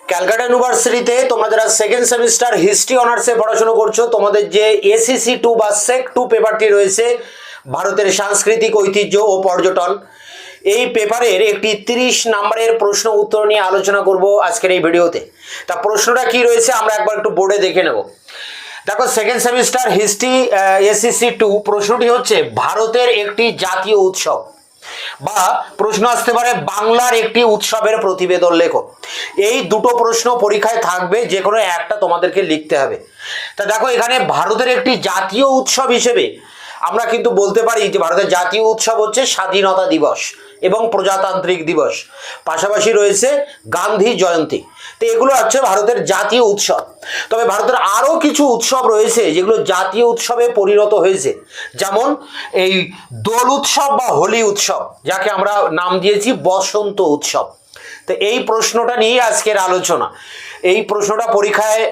ক্যালকাটা ইউনিভার্সিটিতে তোমরা যারা সেকেন্ড সেমিস্টার হিস্ট্রি অনার্সে পড়াশোনা করছো, তোমাদের যে এসিসি 2 বা সেক 2 পেপারটি রয়েছে, ভারতের সাংস্কৃতিক ঐতিহ্য ও পর্যটন, এই পেপারের একটি 30 নম্বরের প্রশ্ন উত্তর নিয়ে আলোচনা করব আজকের এই ভিডিওতে। তা প্রশ্নটা কি রয়েছে আমরা একবার একটু বোর্ডে দেখে নেব। দেখো, সেকেন্ড সেমিস্টার হিস্ট্রি এসিসি 2 প্রশ্নটি হচ্ছে ভারতের একটি জাতীয় উৎসব, বা প্রশ্ন আসতে পারে বাংলার একটি উৎসবের প্রতিবেদন লেখো। এই দুটো প্রশ্ন পরীক্ষায় থাকবে, যে কোনো একটা তোমাদেরকে লিখতে হবে। তা দেখো, এখানে ভারতের একটি জাতীয় উৎসব হিসেবে আমরা কিন্তু বলতে পারি যে ভারতের জাতীয় উৎসব হচ্ছে স্বাধীনতা দিবস এবং প্রজাতান্ত্রিক দিবস, পাশাপাশি রয়েছে গান্ধী জয়ন্তী। তো এগুলো হচ্ছে ভারতের জাতীয় উৎসব। তবে ভারতের আরও কিছু উৎসব রয়েছে যেগুলো জাতীয় উৎসবে পরিণত হয়েছে, যেমন এই দোল উৎসব বা হোলি উৎসব, যাকে আমরা নাম দিয়েছি বসন্ত উৎসব। তো এই প্রশ্নটা নিয়ে আজকের আলোচনা। এই প্রশ্নটা পরীক্ষায়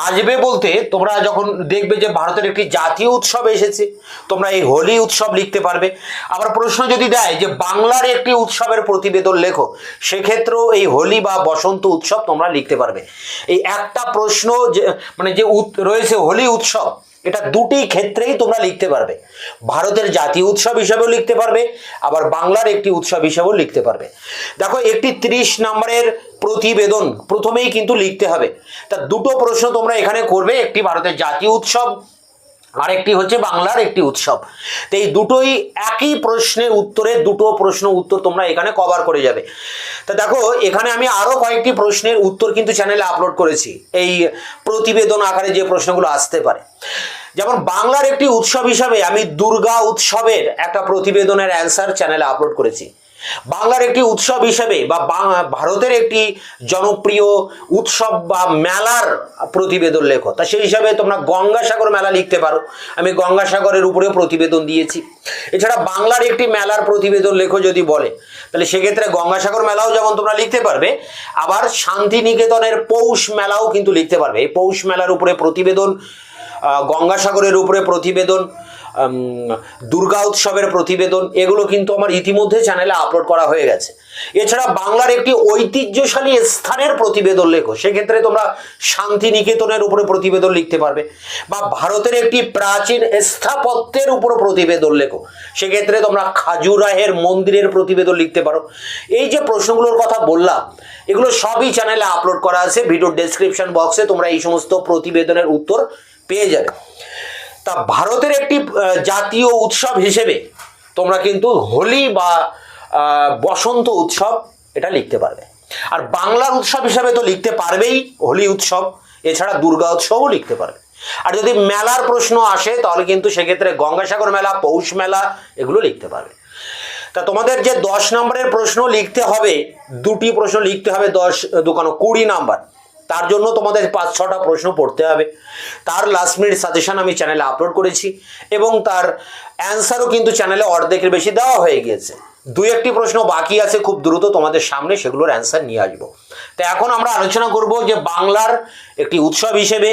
আসবে বলতে, তোমরা যখন দেখবে যে ভারতের একটি জাতীয় উৎসব এসেছে, তোমরা এই হোলি উৎসব লিখতে পারবে। আবার প্রশ্ন যদি দেয় যে বাংলার একটি উৎসবের প্রতিবেদন লেখো, সেক্ষেত্রেও এই হোলি বা বসন্ত উৎসব তোমরা লিখতে পারবে। এই একটা প্রশ্ন যে রয়েছে হোলি উৎসব, এটা দুটি ক্ষেত্রেই তোমরা লিখতে পারবে। ভারতের জাতীয় উৎসব হিসাবেও লিখতে পারবে, আবার বাংলার একটি উৎসব হিসাবেও লিখতে পারবে। দেখো, একটি 30 নম্বরের প্রতিবেদন প্রথমেই কিন্তু লিখতে হবে। তা দুটো প্রশ্ন তোমরা এখানে করবে, একটি ভারতের জাতীয় উৎসব, আরেকটি হচ্ছে বাংলার একটি উৎসব। তো এই দুটোই একই প্রশ্নের উত্তরে দুটো প্রশ্ন উত্তর তোমরা এখানে কভার করে যাবে। তা দেখো, এখানে আমি আরো কয়েকটি প্রশ্নের উত্তর কিন্তু চ্যানেলে আপলোড করেছি, এই প্রতিবেদন আকারে যে প্রশ্নগুলো আসতে পারে। যেমন বাংলার একটি উৎসব হিসাবে আমি দুর্গা উৎসবের একটা প্রতিবেদনের অ্যান্সার চ্যানেলে আপলোড করেছি। বাংলার একটি উৎসব হিসেবে বা ভারতের একটি জনপ্রিয় উৎসব বা মেলার প্রতিবেদন লেখো। তা সেই হিসাবে তোমরা গঙ্গাসাগর মেলা লিখতে পারো, আমি গঙ্গাসাগরের উপরেও প্রতিবেদন দিয়েছি। এছাড়া বাংলার একটি মেলার প্রতিবেদন লেখো যদি বলে, তাহলে সেক্ষেত্রে গঙ্গাসাগর মেলাও যেমন তোমরা লিখতে পারবে, আবার শান্তিনিকেতনের পৌষ মেলাও কিন্তু লিখতে পারবে। এই পৌষ মেলার উপরে প্রতিবেদন, গঙ্গাসাগরের উপরে প্রতিবেদন, দুর্গা উৎসবের প্রতিবেদন, এগুলো কিন্তু আমার ইতিমধ্যে চ্যানেলে আপলোড করা হয়ে গেছে। এছাড়া বাংলার একটি ঐতিহ্যশালী স্থানের প্রতিবেদন লেখো, সেক্ষেত্রে তোমরা শান্তিনিকেতনের উপরে প্রতিবেদন লিখতে পারবে। বা ভারতের একটি প্রাচীন স্থাপত্যের উপর প্রতিবেদন লেখো, সেক্ষেত্রে তোমরা খাজুরাহের মন্দিরের প্রতিবেদন লিখতে পারো। এই যে প্রশ্নগুলোর কথা বললাম, এগুলো সবই চ্যানেলে আপলোড করা আছে। ভিডিও ডেসক্রিপশন বক্সে তোমরা এই সমস্ত প্রতিবেদনের উত্তর পেয়ে যাবে। তা ভারতের একটি জাতীয় উৎসব হিসেবে তোমরা কিন্তু হোলি বা বসন্ত উৎসব এটা লিখতে পারবে। আর বাংলার উৎসব হিসাবে তো লিখতে পারবেই হোলি উৎসব, এছাড়া দুর্গা উৎসবও লিখতে পারবে। আর যদি মেলার প্রশ্ন আসে, তাহলে কিন্তু সেক্ষেত্রে গঙ্গাসাগর মেলা, পৌষ মেলা, এগুলো লিখতে পারবে। তা তোমাদের যে 10 নম্বরের প্রশ্ন লিখতে হবে, দুটি প্রশ্ন লিখতে হবে, 20 নাম্বার। তার জন্য তোমাদের 5-6টা প্রশ্ন পড়তে হবে। তার লাস্ট মিনিট সাজেশন আমি চ্যানেলে আপলোড করেছি, এবং তার অ্যান্সারও কিন্তু চ্যানেলে অর্ধেকের বেশি দেওয়া হয়ে গিয়েছে। 2-1টি প্রশ্ন বাকি আছে, খুব দ্রুত তোমাদের সামনে সেগুলোর অ্যান্সার নিয়ে আসবো। তো এখন আমরা আলোচনা করব যে বাংলার একটি উৎসব হিসেবে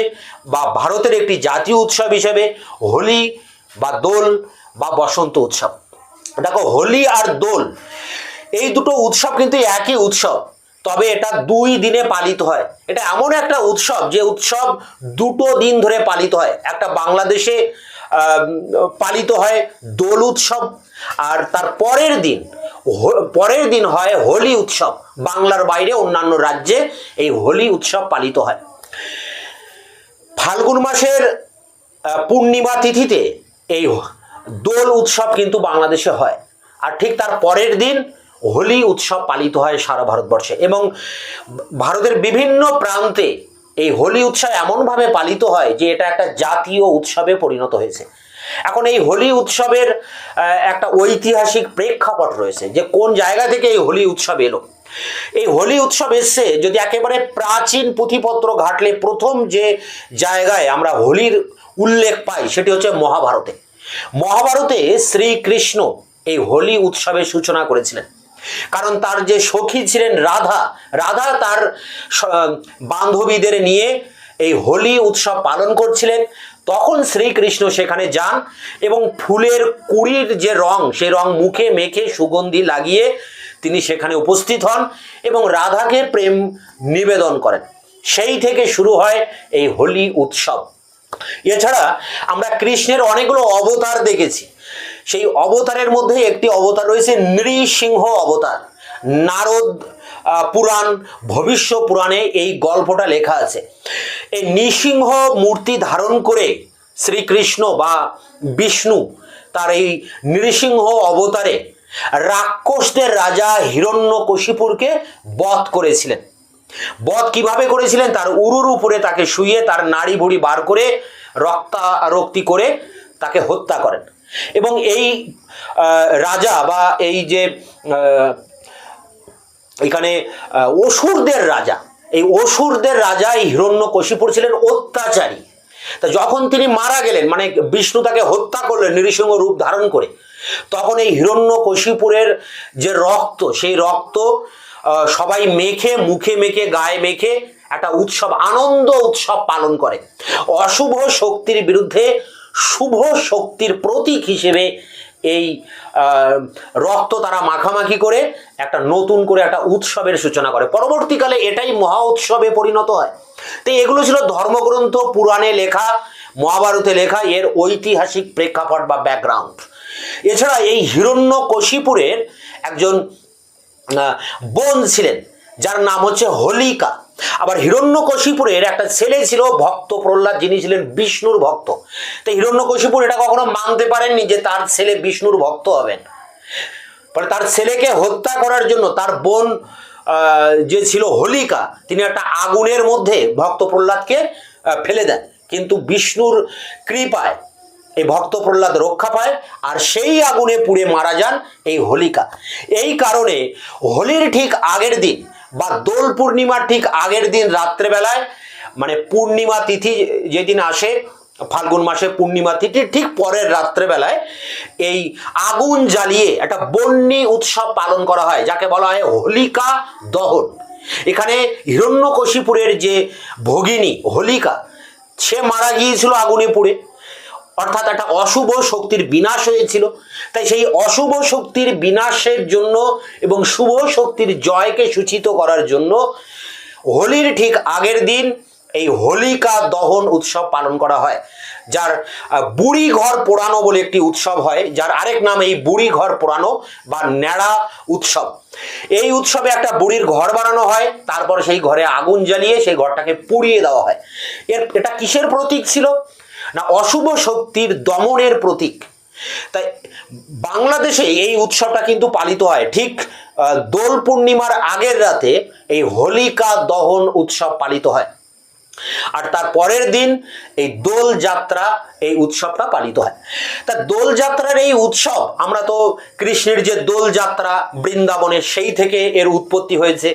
বা ভারতের একটি জাতীয় উৎসব হিসেবে হোলি বা দোল বা বসন্ত উৎসব। দেখো, হোলি আর দোল এই দুটো উৎসব কিন্তু একই উৎসব, তবে এটা 2 দিনে পালিত হয়। এটা এমন একটা উৎসব যে উৎসব 2 দিন ধরে পালিত হয়। একটা বাংলাদেশে পালিত হয় দোল উৎসব, আর তার পরের দিন হয় হোলি উৎসব। বাংলার বাইরে অন্যান্য রাজ্যে এই হোলি উৎসব পালিত হয়। ফাল্গুন মাসের পূর্ণিমা তিথিতে এই দোল উৎসব কিন্তু বাংলাদেশে হয়, আর ঠিক তার পরের দিন হোলি উৎসব পালিত হয় সারা ভারতবর্ষে। এবং ভারতের বিভিন্ন প্রান্তে এই হোলি উৎসব এমনভাবে পালিত হয় যে এটা একটা জাতীয় উৎসবে পরিণত হয়েছে। এখন এই হোলি উৎসবের একটা ঐতিহাসিক প্রেক্ষাপট রয়েছে, যে কোন জায়গা থেকে এই হোলি উৎসব এলো। এই হোলি উৎসব এসছে, যদি একেবারে প্রাচীন পুঁথিপত্র ঘাটলে প্রথম যে জায়গায় আমরা হোলির উল্লেখ পাই, সেটি হচ্ছে মহাভারতে। মহাভারতে শ্রীকৃষ্ণ এই হোলি উৎসবের সূচনা করেছিলেন, কারণ তার যে সখী ছিলেন রাধা তার বান্ধবীদের নিয়ে এই হোলি উৎসব পালন করছিলেন। তখন শ্রীকৃষ্ণ সেখানে যান এবং ফুলের কুঁড়ির যে রং, সেই রং মুখে মেখে সুগন্ধি লাগিয়ে তিনি সেখানে উপস্থিত হন এবং রাধাকে প্রেম নিবেদন করেন। সেই থেকে শুরু হয় এই হোলি উৎসব। এছাড়া আমরা কৃষ্ণের অনেকগুলো অবতার দেখেছি। সেই অবতারের মধ্যে একটি অবতার রয়েছে নৃসিংহ অবতার। নারদ পুরাণ, ভবিষ্য পুরাণে এই গল্পটা লেখা আছে। এই নৃসিংহ মূর্তি ধারণ করে শ্রীকৃষ্ণ বা বিষ্ণু তার এই নৃসিংহ অবতারে রাক্ষসদের রাজা হিরণ্যকশিপুরকে বধ করেছিলেন। বধ কিভাবে করেছিলেন? তার উরুর উপরে তাকে শুইয়ে তার নাড়ি ভুড়ি বার করে রক্তারক্তি করে তাকে হত্যা করেন। এবং এই রাজা বা এই যে এখানে অসুরদের রাজা, এই অসুরদের রাজা এই হিরণ্যকশিপুর ছিলেন অত্যাচারী। তা যখন তিনি মারা গেলেন, মানে বিষ্ণু তাকে হত্যা করলেন নৃসিংহ রূপ ধারণ করে, তখন এই হিরণ্যকশিপুরের যে রক্ত, সেই রক্ত সবাই মেখে, মুখে মেখে, গায়ে মেখে একটা উৎসব, আনন্দ উৎসব পালন করে। অশুভ শক্তির বিরুদ্ধে শুভ শক্তির প্রতীক হিসেবে এই রক্ত তারা মাখামাখি করে একটা নতুন করে একটা উৎসবের সূচনা করে। পরবর্তীকালে এটাই মহা উৎসবে পরিণত হয়। তো এগুলো ছিল ধর্মগ্রন্থ, পুরাণে লেখা, মহাভারতে লেখা এর ঐতিহাসিক প্রেক্ষাপট বা ব্যাকগ্রাউন্ড। এছাড়া এই হিরণ্যকশিপুরের একজন বোন ছিলেন যার নাম হচ্ছে হোলিকা। আবার হিরণ্যকশিপুরের একটা ছেলে ছিল ভক্ত প্রহ্লাদ, যিনি ছিলেন বিষ্ণুর ভক্ত। তো হিরণ্যকশিপুর এটা কখনো মানতে পারেননি যে তার ছেলে বিষ্ণুর ভক্ত হবেন। ফলে তার ছেলেকে হত্যা করার জন্য তার বোন যে ছিল হোলিকা, তিনি একটা আগুনের মধ্যে ভক্ত প্রহ্লাদকে ফেলে দেন। কিন্তু বিষ্ণুর কৃপায় এই ভক্ত প্রহ্লাদ রক্ষা পায় আর সেই আগুনে পুড়ে মারা যান এই হোলিকা। এই কারণে হোলির ঠিক আগের দিন বা দোল পূর্ণিমার ঠিক আগের দিন রাত্রেবেলায়, মানে পূর্ণিমা তিথি যেদিন আসে, ফাল্গুন মাসে পূর্ণিমা তিথির ঠিক পরের রাত্রেবেলায় এই আগুন জ্বালিয়ে একটা বন্যী উৎসব পালন করা হয়, যাকে বলা হয় হোলিকা দহন। এখানে হিরণ্যকশিপুরের যে ভগিনী হোলিকা, সে মারা গিয়েছিল আগুনে পুড়ে, অর্থাৎ একটা অশুভ শক্তির বিনাশ হয়েছিল। তাই সেই অশুভ শক্তির বিনাশের জন্য এবং শুভ শক্তির জয়কে সূচিত করার জন্য হোলির ঠিক আগের দিন এই হোলিকা দহন উৎসব পালন করা হয়, যার বুড়ি ঘর পোড়ানো বলে একটি উৎসব হয়, যার আরেক নাম এই বুড়ি ঘর পোড়ানো বা ন্যাড়া উৎসব। এই উৎসবে একটা বুড়ির ঘর বানানো হয়, তারপর সেই ঘরে আগুন জ্বালিয়ে সেই ঘরটাকে পুড়িয়ে দেওয়া হয়। এটা কিসের প্রতীক ছিল? না, অশুভ শক্তির দমনের প্রতীক। তাই বাংলাদেশে এই উৎসবটা কিন্তু পালিত হয় ঠিক দোল পূর্ণিমার আগের রাতে এই হোলিকা দহন উৎসব পালিত হয়। আর তার পরের দিন এই দোল যাত্রা, এই উৎসবটা পালিত হয়। তা দোল যাত্রার এই উৎসব, আমরা তো কৃষ্ণের যে দোল যাত্রা বৃন্দাবনে, সেই থেকে এর উৎপত্তি হয়েছে,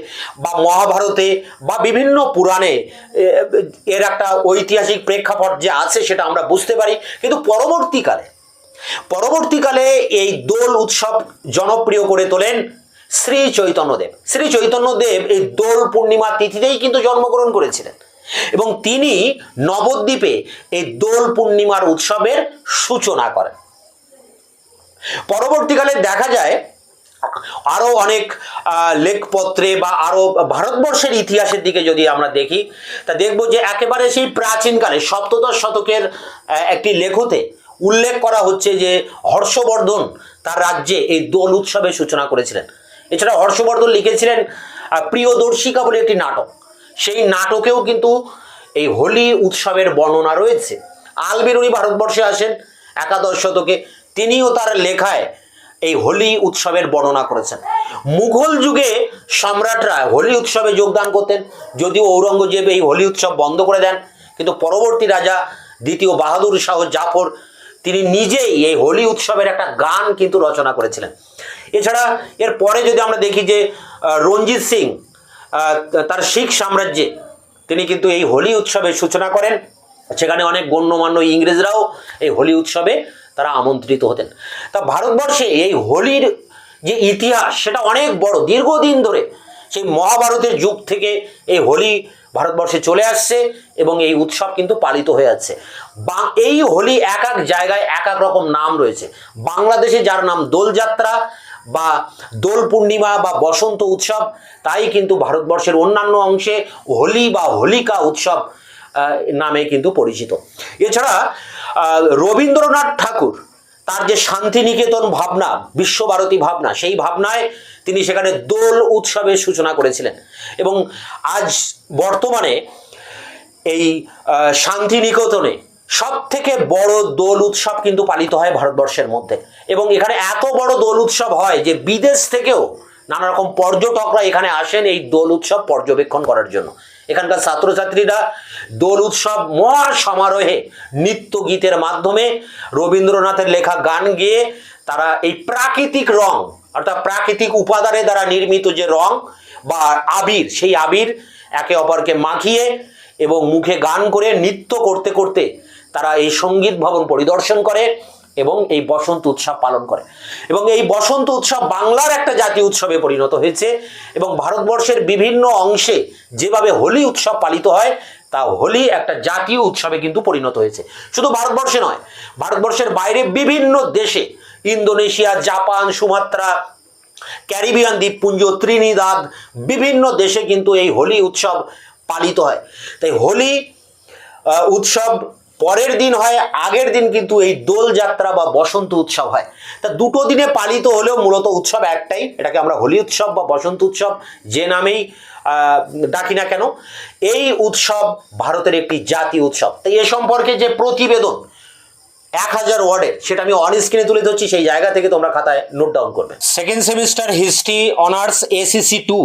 বা মহাভারতে বা বিভিন্ন পুরাণে এর একটা ঐতিহাসিক প্রেক্ষাপট যে আছে সেটা আমরা বুঝতে পারি। কিন্তু পরবর্তীকালে এই দোল উৎসব জনপ্রিয় করে তোলেন শ্রী চৈতন্যদেব। শ্রী চৈতন্যদেব এই দোল পূর্ণিমা তিথিতেই কিন্তু জন্মগ্রহণ করেছিলেন এবং তিনি নবদ্বীপে এই দোল পূর্ণিমার উৎসবের সূচনা করেন। পরবর্তীকালে দেখা যায় আরো অনেক লেখপত্রে বা আরো ভারতবর্ষের ইতিহাসের দিকে যদি আমরা দেখি, তা দেখবো যে একেবারে সেই প্রাচীনকালে সপ্তদশ শতকের একটি লেখতে উল্লেখ করা হচ্ছে যে হর্ষবর্ধন তার রাজ্যে এই দোল উৎসবের সূচনা করেছিলেন। এছাড়া হর্ষবর্ধন লিখেছিলেন প্রিয়দর্শিকা বলে একটি নাটক। সেই নাটকেও কিন্তু এই হোলি উৎসবের বর্ণনা রয়েছে। আলবেরুনি ভারতবর্ষে আসেন একাদশ শতকে, তিনিও তার লেখায় এই হোলি উৎসবের বর্ণনা করেছেন। মুঘল যুগে সম্রাটরা হোলি উৎসবে যোগদান করতেন, যদিও ঔরঙ্গজেব এই হোলি উৎসব বন্ধ করে দেন। কিন্তু পরবর্তী রাজা দ্বিতীয় বাহাদুর শাহ জাফর, তিনি নিজেই এই হোলি উৎসবের একটা গান কিন্তু রচনা করেছিলেন। এছাড়া এর পরে যদি আমরা দেখি যে রঞ্জিত সিং তার শিখ সাম্রাজ্যে তিনি কিন্তু এই হোলি উৎসবের সূচনা করেন। সেখানে অনেক গণ্যমান্য ইংরেজরাও এই হোলি উৎসবে তারা আমন্ত্রিত হতেন। তা ভারতবর্ষে এই হোলির যে ইতিহাস সেটা অনেক বড়, দীর্ঘদিন ধরে সেই মহাভারতের যুগ থেকে এই হোলি ভারতবর্ষে চলে আসছে এবং এই উৎসব কিন্তু পালিত হয়ে যাচ্ছে। এই হোলি এক এক জায়গায় এক এক রকম নাম রয়েছে। বাংলাদেশে যার নাম দোলযাত্রা বা দোল পূর্ণিমা বা বসন্ত উৎসব, তাই কিন্তু ভারতবর্ষের অন্যান্য অংশে হোলি বা হোলিকা উৎসব নামে কিন্তু পরিচিত। এছাড়া রবীন্দ্রনাথ ঠাকুর তার যে শান্তিনিকেতন ভাবনা, বিশ্বভারতী ভাবনা, সেই ভাবনায় তিনি সেখানে দোল উৎসবের সূচনা করেছিলেন এবং আজ বর্তমানে এই শান্তিনিকেতনে সব থেকে বড় দোল উৎসব কিন্তু পালিত হয় ভারতবর্ষের মধ্যে এবং এখানে এত বড় দোল উৎসব হয় যে বিদেশ থেকেও নানা রকম পর্যটকরা এখানে আসেন এই দোল উৎসব পর্যবেক্ষণ করার জন্য। এখানকার ছাত্রছাত্রীরা দোল উৎসব মহা সমারোহে নৃত্য গীতের মাধ্যমে রবীন্দ্রনাথের লেখা গান গেয়ে তারা এই প্রাকৃতিক রং অর্থাৎ প্রাকৃতিক উপাদানের দ্বারা নির্মিত যে রং বা আবির, সেই আবির একে অপরকে মাখিয়ে এবং মুখে গান করে নৃত্য করতে করতে তারা এই সঙ্গীত ভবন পরিদর্শন করে এবং এই বসন্ত উৎসব পালন করে এবং এই বসন্ত উৎসব বাংলার একটা জাতীয় উৎসবে পরিণত হয়েছে এবং ভারতবর্ষের বিভিন্ন অংশে যেভাবে হোলি উৎসব পালিত হয় তা হোলি একটা জাতীয় উৎসবে কিন্তু পরিণত হয়েছে। শুধু ভারতবর্ষে নয়, ভারতবর্ষের বাইরে বিভিন্ন দেশে, ইন্দোনেশিয়া, জাপান, সুমাত্রা, ক্যারিবিয়ান দ্বীপপুঞ্জ, ত্রিনিদাদ, বিভিন্ন দেশে কিন্তু এই হোলি উৎসব পালিত হয়। তাই হোলি উৎসব পরের দিন হয়, আগের দিন কিন্তু এই দোল যাত্রা বা বসন্ত উৎসব হয়। তা দুটো দিনে পালিত হলেও মূলত উৎসব একটাই, এটাকে আমরা হোলি উৎসব বা বসন্ত উৎসব যে নামেই ডাকি না কেন, এই উৎসব ভারতের একটি জাতীয় উৎসব। তাই এ সম্পর্কে যে প্রতিবেদন 1000 ওয়ার্ডের, সেটা আমি অন স্ক্রিনে তুলে ধরছি, সেই জায়গা থেকে তোমরা খাতায় নোট ডাউন করবে। Second semester history honours ACC 2,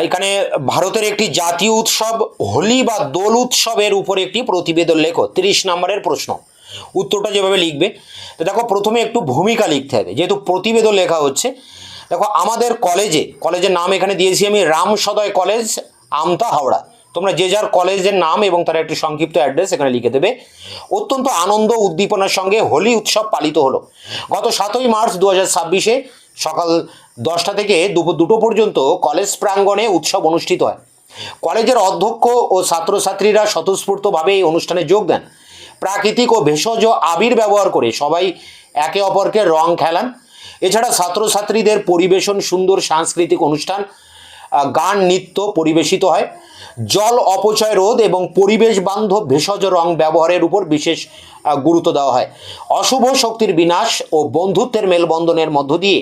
এখানে ভারতের একটি জাতীয় উৎসব হোলি বা দোল উৎসবের উপরে একটি প্রতিবেদন লেখো। 30 নম্বরের প্রশ্ন, উত্তরটা যেভাবে লিখবে, তো দেখো প্রথমে একটু ভূমিকা লিখতে হবে, যেহেতু প্রতিবেদন লেখা হচ্ছে। দেখো আমাদের কলেজের নাম এখানে দিয়েছি আমি রাম সদয় কলেজ, আমতা, হাওড়া। তোমরা যে যার কলেজের নাম এবং তার একটি সংক্ষিপ্ত অ্যাড্রেস এখানে লিখে দেবে। অত্যন্ত আনন্দ উদ্দীপনার সঙ্গে হোলি উৎসব পালিত হলো গত 7ই মার্চ 2026-এ সকাল 10টা থেকে দুপুর 2টো পর্যন্ত কলেজ প্রাঙ্গণে উৎসব অনুষ্ঠিত হয়। কলেজের অধ্যক্ষ ও ছাত্রছাত্রীরা স্বতঃস্ফূর্তভাবে এই অনুষ্ঠানে যোগ দেন। প্রাকৃতিক ও ভেষজ আবির ব্যবহার করে সবাই একে অপরকে রং খেলান। এছাড়া ছাত্রছাত্রীদের পরিবেশন সুন্দর সাংস্কৃতিক অনুষ্ঠান, গান, নৃত্য পরিবেশিত হয়। জল অপচয় রোধ এবং পরিবেশ বান্ধব ভেষজ রং ব্যবহারের উপর বিশেষ গুরুত্ব দেওয়া হয়। অশুভ শক্তির বিনাশ ও বন্ধুত্বের মেলবন্ধনের মধ্য দিয়ে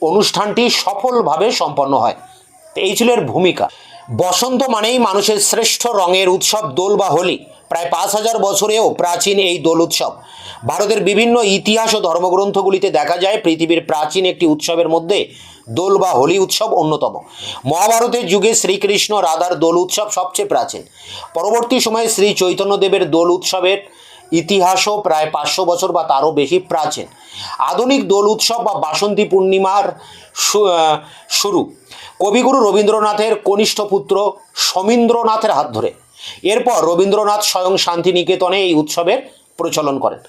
অনুষ্ঠানটি সফলভাবে সম্পন্ন হয়। এই ছিল এর ভূমিকা। বসন্ত মানেই মানুষের শ্রেষ্ঠ রঙের উৎসব দোল বা হোলি। প্রায় 5000 বছরেও প্রাচীন এই দোল উৎসব ভারতের বিভিন্ন ইতিহাস ও ধর্মগ্রন্থগুলিতে দেখা যায়। পৃথিবীর প্রাচীন একটি উৎসবের মধ্যে দোল বা হোলি উৎসব অন্যতম। মহাভারতের যুগে শ্রীকৃষ্ণ রাধার দোল উৎসব সবচেয়ে প্রাচীন। পরবর্তী সময়ে শ্রী চৈতন্যদেবের দোল উৎসবের ইতিহাসও প্রায় 500 বছর বা তারও বেশি প্রাচীন। আধুনিক দোল উৎসব বা বাসন্তী পূর্ণিমার শুরু কবিগুরু রবীন্দ্রনাথের কনিষ্ঠ পুত্র সমীন্দ্রনাথের হাত ধরে। এরপর রবীন্দ্রনাথ স্বয়ং শান্তিনিকেতনে এই উৎসবের প্রচলন করেন।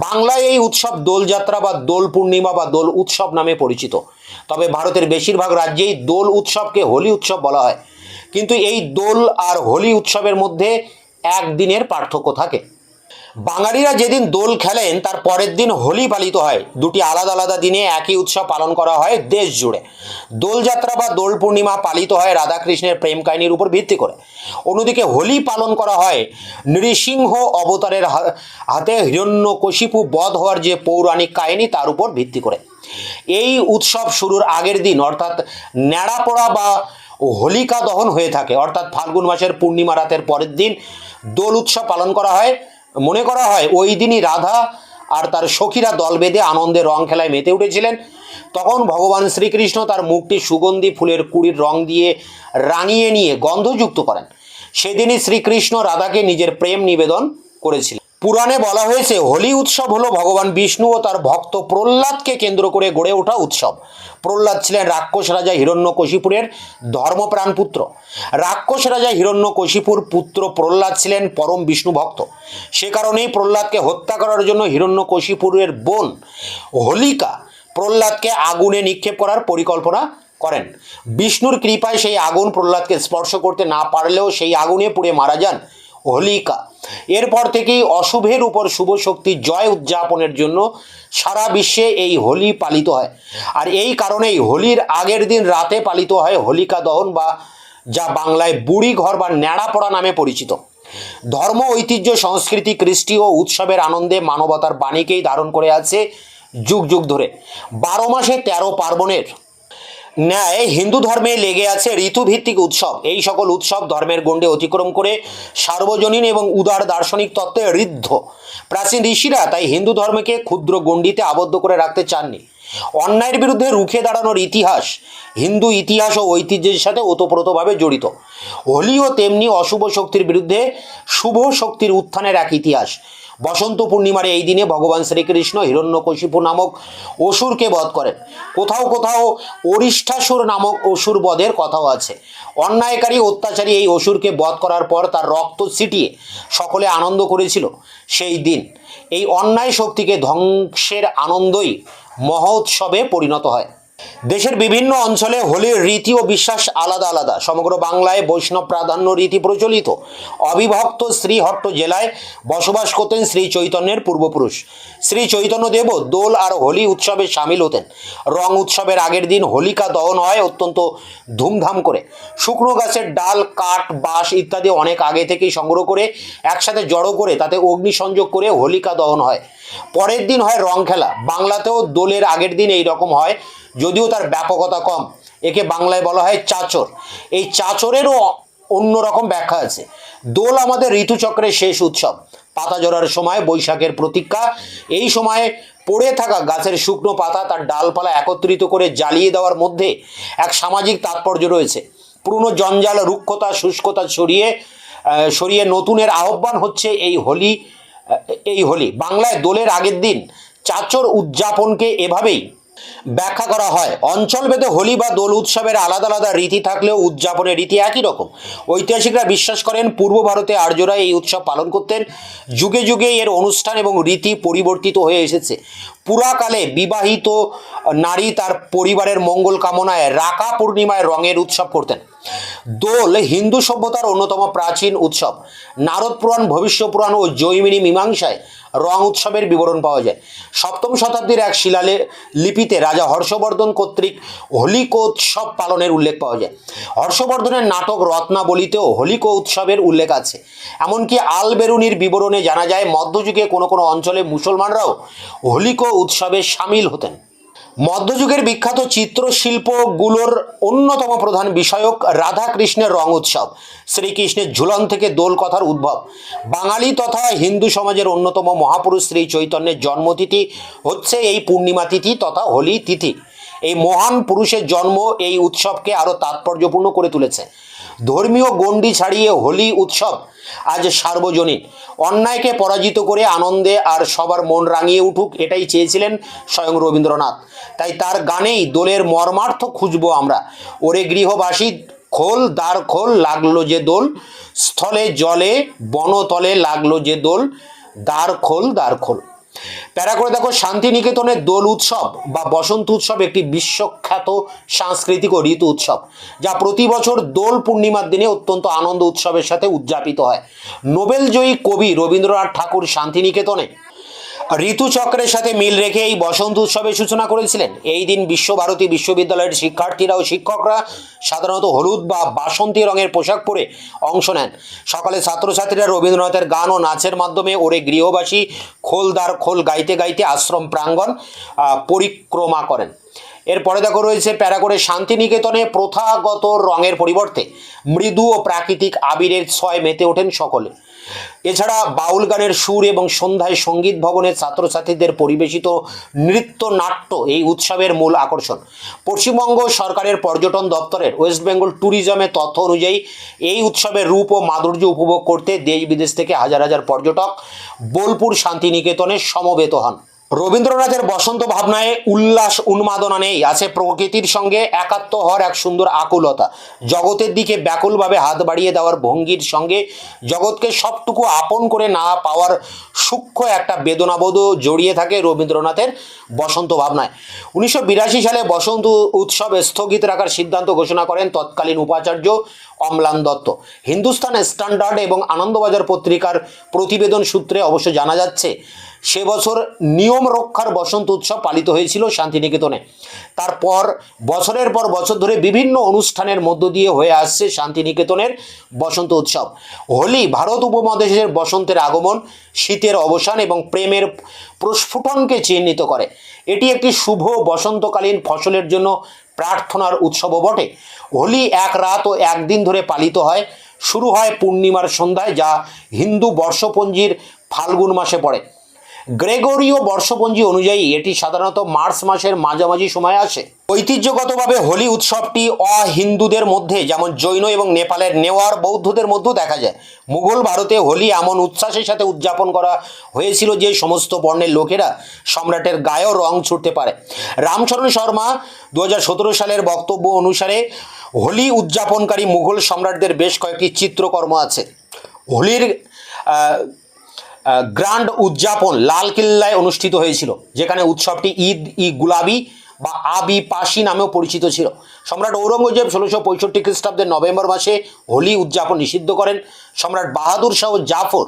বাংলায় এই উৎসব দোলযাত্রা বা দোল পূর্ণিমা বা দোল উৎসব নামে পরিচিত। তবে ভারতের বেশিরভাগ রাজ্যেই দোল উৎসবকে হোলি উৎসব বলা হয়, কিন্তু এই দোল আর হোলি উৎসবের মধ্যে একদিনের পার্থক্য থাকে। বাঙালিরা যেদিন দোল খেলেন তার পরের দিন হোলি পালিত হয়। দুটি আলাদা আলাদা দিনে একই উৎসব পালন করা হয় দেশ জুড়ে। দোলযাত্রা বা দোল পূর্ণিমা পালিত হয় রাধাকৃষ্ণের প্রেম কাহিনীর উপর ভিত্তি করে। অন্যদিকে হোলি পালন করা হয় নৃসিংহ অবতারের হাতে হিরণ্যকশিপু বধ হওয়ার যে পৌরাণিক কাহিনী তার উপর ভিত্তি করে। এই উৎসব শুরুর আগের দিন অর্থাৎ ন্যাড়াপোড়া বা হোলিকা দহন হয়ে থাকে, অর্থাৎ ফাল্গুন মাসের পূর্ণিমা রাতের পরের দিন দোল উৎসব পালন করা হয়। মনে করা হয় ওই দিনই রাধা আর তার সখীরা দল বেঁধে আনন্দে রং খেলায় মেতে উঠেছিলেন। তখন ভগবান শ্রীকৃষ্ণ তার মুখটি সুগন্ধি ফুলের কুঁড়ির রং দিয়ে রাঙিয়ে নিয়ে গন্ধযুক্ত করেন। সেদিনই শ্রীকৃষ্ণ রাধাকে নিজের প্রেম নিবেদন করেছিলেন। পুরাণে বলা হয়েছে হোলি উৎসব হলো ভগবান বিষ্ণু ও তার ভক্ত প্রহ্লাদকে কেন্দ্র করে গড়ে ওঠা উৎসব। প্রহ্লাদ ছিলেন রাক্ষস রাজা হিরণ্যকশিপুরের ধর্মপ্রাণ পুত্র। রাক্ষস রাজা হিরণ্যকশিপুর পুত্র প্রহ্লাদ ছিলেন পরম বিষ্ণু ভক্ত। সে কারণেই প্রহ্লাদকে হত্যা করার জন্য হিরণ্যকশিপুরের বোন হোলিকা প্রহ্লাদকে আগুনে নিক্ষেপ করার পরিকল্পনা করেন। বিষ্ণুর কৃপায় সেই আগুন প্রহ্লাদকে স্পর্শ করতে না পারলেও সেই আগুনে পুড়ে মারা যান হোলিকা। এরপর থেকেই অশুভের উপর শুভ শক্তির জয় উদযাপনের জন্য সারা বিশ্বে এই হোলি পালিত হয়। আর এই কারণেই হোলির আগের দিন রাতে পালিত হয় হোলিকা দহন, বা যা বাংলায় বুড়ি ঘর বা ন্যাড়া পড়া নামে পরিচিত। ধর্ম, ঐতিহ্য, সংস্কৃতি, কৃষ্টি ও উৎসবের আনন্দে মানবতার বাণীকেই ধারণ করে আছে যুগ যুগ ধরে। 12 মাসে 13 পার্বণের ন্যায় হিন্দু ধর্মে লেগে আছে ঋতুভিত্তিক উৎসব। এই সকল উৎসব ধর্মের গণ্ডি অতিক্রম করে সার্বজনীন এবং উদার দার্শনিক তত্ত্বে ঋদ্ধ। প্রাচীন ঋষিরা তাই হিন্দু ধর্মকে ক্ষুদ্র গণ্ডিতে আবদ্ধ করে রাখতে চাননি। অন্যায়ের বিরুদ্ধে রুখে দাঁড়ানোর ইতিহাস হিন্দু ইতিহাস ও ঐতিহ্যের সাথে ওতপ্রোতভাবে জড়িত। হোলিও তেমনি অশুভ শক্তির বিরুদ্ধে শুভ শক্তির উত্থানের এক ইতিহাস। বসন্ত পূর্ণিমার এই দিনে ভগবান শ্রীকৃষ্ণ হিরণ্যকশিপু নামক অসুরকে বধ করেন। কোথাও কোথাও অরিষ্ঠাসুর নামক অসুর বধের কথাও আছে। অন্যায়কারী অত্যাচারী এই অসুরকে বধ করার পর তার রক্ত ছিটিয়ে সকলে আনন্দ করেছিল। সেই দিন এই অন্যায় শক্তিকে ধ্বংসের আনন্দই মহোৎসবে পরিণত হয়। দেশের বিভিন্ন অঞ্চলে হোলির রীতি ও বিশ্বাস আলাদা আলাদা। সমগ্র বাংলায় বৈষ্ণব প্রাধান্য রীতি প্রচলিত। অবিভক্ত শ্রীহট্ট জেলায় বসবাস করতেন শ্রী চৈতন্যের পূর্বপুরুষ। শ্রী চৈতন্যদেবও দোল আর হোলি উৎসবে সামিল হতেন। রং উৎসবের আগের দিন হোলিকা দহন হয় অত্যন্ত ধুমধাম করে। শুকনো গাছের ডাল, কাঠ, বাঁশ ইত্যাদি অনেক আগে থেকেই সংগ্রহ করে একসাথে জড়ো করে তাতে অগ্নিসংযোগ করে হোলিকা দহন হয়। পরের দিন হয় রং খেলা। বাংলাতেও দোলের আগের দিন এই রকম হয়, যদিও তার ব্যাপকতা কম। একে বাংলায় বলা হয় চাচর। এই চাচরেরও অন্যরকম ব্যাখ্যা আছে। দোল আমাদের ঋতুচক্রের শেষ উৎসব। পাতা ঝরার সময় বৈশাখের প্রতীক্ষা। এই সময়ে পড়ে থাকা গাছের শুকনো পাতা তার ডালপালা একত্রিত করে জ্বালিয়ে দেওয়ার মধ্যে এক সামাজিক তাৎপর্য রয়েছে। পুরনো জঞ্জাল, রুক্ষতা, শুষ্কতা সরিয়ে নতুনের আহ্বান হচ্ছে এই হোলি। বাংলায় দোলের আগের দিন চাচর উদযাপনকে এভাবেই ব্যাখ্যা করা হয়। অঞ্চলভেদে হোলি বা দোল উৎসবের আলাদা আলাদা রীতি থাকলেও উদযাপনের রীতি একই রকম। ঐতিহাসিকরা বিশ্বাস করেন পূর্ব ভারতে আর্যরা এই উৎসব পালন করতেন। যুগে যুগে এর অনুষ্ঠান এবং রীতি পরিবর্তিত হয়ে এসেছে। পুরাকালে বিবাহিত নারী তার পরিবারের মঙ্গল কামনায় রাকা পূর্ণিমায় রঙের উৎসব করতেন। দোল হিন্দু সভ্যতার অন্যতম প্রাচীন উৎসব। নারদ পুরাণ, ভবিষ্য পুরাণ ও জৈমিনী মীমাংসায় রং উৎসবের বিবরণ পাওয়া যায়। 7ম শতাব্দীর এক শিলালিপিতে রাজা হর্ষবর্ধন কর্তৃক হোলিকোৎসব পালনের উল্লেখ পাওয়া যায়। হর্ষবর্ধনের নাটক রত্নাবলীতেও হোলিকো উৎসবের উল্লেখ আছে। এমনকি আল বেরুনির বিবরণে জানা যায় মধ্যযুগে কোনো কোনো অঞ্চলে মুসলমানরাও হোলিকো উৎসবে সামিল হতেন। মধ্যযুগের বিখ্যাত চিত্রশিল্পগুলোর অন্যতম প্রধান বিষয়ক রাধাকৃষ্ণের রং উৎসব। শ্রীকৃষ্ণের ঝুলন থেকে দোল কথার উদ্ভব। বাঙালি তথা হিন্দু সমাজের অন্যতম মহাপুরুষ শ্রী চৈতন্যের জন্মতিথি হচ্ছে এই পূর্ণিমা তিথি তথা হোলি তিথি। এই মহান পুরুষের জন্ম এই উৎসবকে আরও তাৎপর্যপূর্ণ করে তুলেছে। ধর্মীয় গণ্ডি ছাড়িয়ে হোলি উৎসব আজ সার্বজনীন। অন্যায়কে পরাজিত করে আনন্দে আর সবার মন রাঙিয়ে উঠুক, এটাই চেয়েছিলেন স্বয়ং রবীন্দ্রনাথ। তাই তার গানেই দোলের মর্মার্থ খুঁজবো আমরা। ওরে গৃহবাসী খোল দ্বার খোল, লাগলো যে দোল, স্থলে জলে বনতলে লাগলো যে দোল, দ্বার খোল দ্বার খোল। প্যারা করে দেখো, শান্তিনিকেতনের দোল উৎসব বা বসন্ত উৎসব একটি বিশ্বখ্যাত সাংস্কৃতিক ও ঋতু উৎসব, যা প্রতি বছর দোল পূর্ণিমার দিনে অত্যন্ত আনন্দ উৎসবের সাথে উদযাপিত হয়। নোবেলজয়ী কবি রবীন্দ্রনাথ ঠাকুর শান্তিনিকেতনে ঋতুচক্রের সাথে মিল রেখে এই বসন্ত উৎসবের সূচনা করেছিলেন। এই দিন বিশ্বভারতী বিশ্ববিদ্যালয়ের শিক্ষার্থীরা ও শিক্ষকরা সাধারণত হলুদ বা বাসন্তী রঙের পোশাক পরে অংশ নেন। সকালে ছাত্রছাত্রীরা রবীন্দ্রনাথের গান ও নাচের মাধ্যমে ওরে গৃহবাসী খোলদার খোল গাইতে গাইতে আশ্রম প্রাঙ্গণ পরিক্রমা করেন। এরপরে দেখো রয়েছে প্যারা করে, শান্তিনিকেতনে প্রথাগত রঙের পরিবর্তে মৃদু ও প্রাকৃতিক আবিরের ছোঁয়ায় মেতে ওঠেন সকলে। এছাড়া বাউল গানের সুর এবং সন্ধ্যায় সঙ্গীত ভবনের ছাত্রছাত্রীদের পরিবেশিত নৃত্য নাট্য এই উৎসবের মূল আকর্ষণ। পশ্চিমবঙ্গ সরকারের পর্যটন দপ্তরের ওয়েস্ট বেঙ্গল ট্যুরিজমের তথ্য অনুযায়ী এই উৎসবের রূপ ও মাধুর্য উপভোগ করতে দেশ বিদেশ থেকে হাজার হাজার পর্যটক বোলপুর শান্তিনিকেতনে সমবেত হন। রবীন্দ্রনাথের বসন্ত ভাবনায় উল্লাস উন্মাদনা নেই, আছে প্রকৃতির সঙ্গে একাত্ম হওয়ার এক সুন্দর আকুলতা। জগতের দিকে ব্যাকুলভাবে হাত বাড়িয়ে দেওয়ার ভঙ্গির সঙ্গে জগৎকে সবটুকু আপন করে না পাওয়ার সূক্ষ্ম একটা বেদনাবোধও জড়িয়ে থাকে রবীন্দ্রনাথের বসন্ত ভাবনায়। 1982 সালে বসন্ত উৎসব স্থগিত রাখার সিদ্ধান্ত ঘোষণা করেন তৎকালীন উপাচার্য অম্লান দত্ত। হিন্দুস্তান স্ট্যান্ডার্ড এবং আনন্দবাজার পত্রিকার প্রতিবেদন সূত্রে অবশ্য জানা যাচ্ছে সে বছর নিয়ম রক্ষার বসন্ত উৎসব পালিত হয়েছিল শান্তিনিকেতনে। তারপর বছরের পর বছর ধরে বিভিন্ন অনুষ্ঠানের মধ্য দিয়ে হয়ে আসছে শান্তিনিকেতনের বসন্ত উৎসব। হোলি ভারত উপমহাদেশের বসন্তের আগমন, শীতের অবসান এবং প্রেমের প্রস্ফুটনকে চিহ্নিত করে। এটি একটি শুভ বসন্তকালীন ফসলের জন্য প্রার্থনার উৎসবও বটে। হোলি এক রাত ও একদিন ধরে পালিত হয়। শুরু হয় পূর্ণিমার সন্ধ্যায়, যা হিন্দু বর্ষপঞ্জির ফাল্গুন মাসে পড়ে। গ্রেগরীয় বর্ষপঞ্জি অনুযায়ী এটি সাধারণত মার্চ মাসের মাঝামাঝি সময়ে আসে। ঐতিহ্যগতভাবে হোলি উৎসবটি অহিন্দুদের মধ্যে, যেমন জৈন এবং নেপালের নেওয়ার বৌদ্ধদের মধ্যেও দেখা যায়। মুঘল ভারতে হোলি এমন উচ্ছ্বাসের সাথে উদযাপন করা হয়েছিল যে সমস্ত বর্ণের লোকেরা সম্রাটের গায়েও রং ছুটতে পারে। রামচরণ শর্মা 2017 সালের বক্তব্য অনুসারে হোলি উদযাপনকারী মুঘল সম্রাটদের বেশ কয়েকটি চিত্রকর্ম আছে। হোলির গ্র্যান্ড উদযাপন লালকেল্লায় অনুষ্ঠিত হয়েছিল, যেখানে উৎসবটি ঈদ গুলাবি বা আবি পাশি নামেও পরিচিত ছিল। সম্রাট ঔরঙ্গজেব 1665 খ্রিস্টাব্দের নভেম্বর মাসে হোলি উদযাপন নিষিদ্ধ করেন। সম্রাট বাহাদুর শাহ জাফর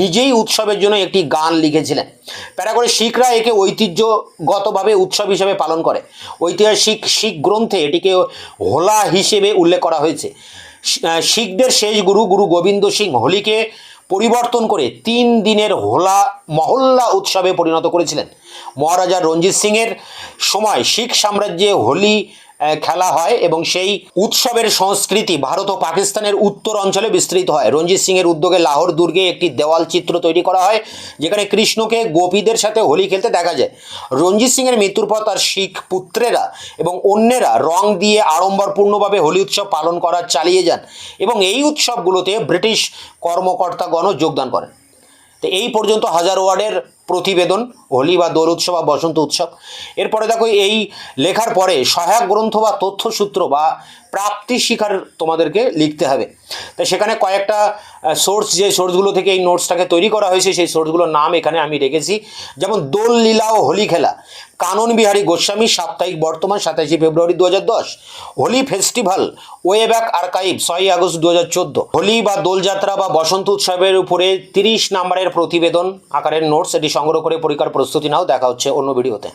নিজেই উৎসবের জন্য একটি গান লিখেছিলেন। প্যারা করে শিখরা একে ঐতিহ্যগতভাবে উৎসব হিসেবে পালন করে। ঐতিহাসিক শিখ গ্রন্থে এটিকে হোলা হিসেবে উল্লেখ করা হয়েছে। শিখদের শেষ গুরু গুরু গোবিন্দ সিং হোলিকে পরিবর্তন করে 3 দিনের হোলা মহল্লা উৎসবে পরিণত করেছিলেন। মহারাজা রঞ্জিত সিংয়ের সময় শিখ সাম্রাজ্যে হোলি খেলা হয় এবং সেই উৎসবের সংস্কৃতি ভারত ও পাকিস্তানের উত্তর অঞ্চলে বিস্তৃত হয়। রঞ্জিত সিংয়ের উদ্যোগে লাহোর দুর্গে একটি দেওয়াল চিত্র তৈরি করা হয়, যেখানে কৃষ্ণকে গোপীদের সাথে হোলি খেলতে দেখা যায়। রঞ্জিত সিংয়ের মৃত্যুর পর তার শিখ পুত্রেরা এবং অন্যেরা রং দিয়ে আড়ম্বরপূর্ণভাবে হোলি উৎসব পালন করা চালিয়ে যান এবং এই উৎসবগুলোতে ব্রিটিশ কর্মকর্তাগণও যোগদান করেন। তো এই পর্যন্ত 1000 ওয়ার্ডের প্রতিবেদন হোলি বা দোল উৎসব বা বসন্ত উৎসব। এরপরে দেখো এই লেখার পরে সহায়ক গ্রন্থ বা তথ্যসূত্র বা প্রাপ্তি শিকার তোমাদেরকে লিখতে হবে। তাই সেখানে কয়েকটা সোর্স, যে সোর্সগুলো থেকে এই নোটসটাকে তৈরি করা হয়েছে সেই সোর্সগুলোর নাম এখানে আমি রেখেছি। যেমন দোল লীলা ও হোলি খেলা, কানন Bihari Goswami, Saptahik Bartaman 27 February 2010। Holi festival, way back archive 6 August 2014। Holi বা দোলযাত্রা বা বসন্ত উৎসবের উপরে 30 নম্বরের প্রতিবেদন আকারের নোটস, এটি সংগ্রহ করে পরীক্ষার প্রস্তুতি নাও। দেখা হচ্ছে অন্য ভিডিওতে।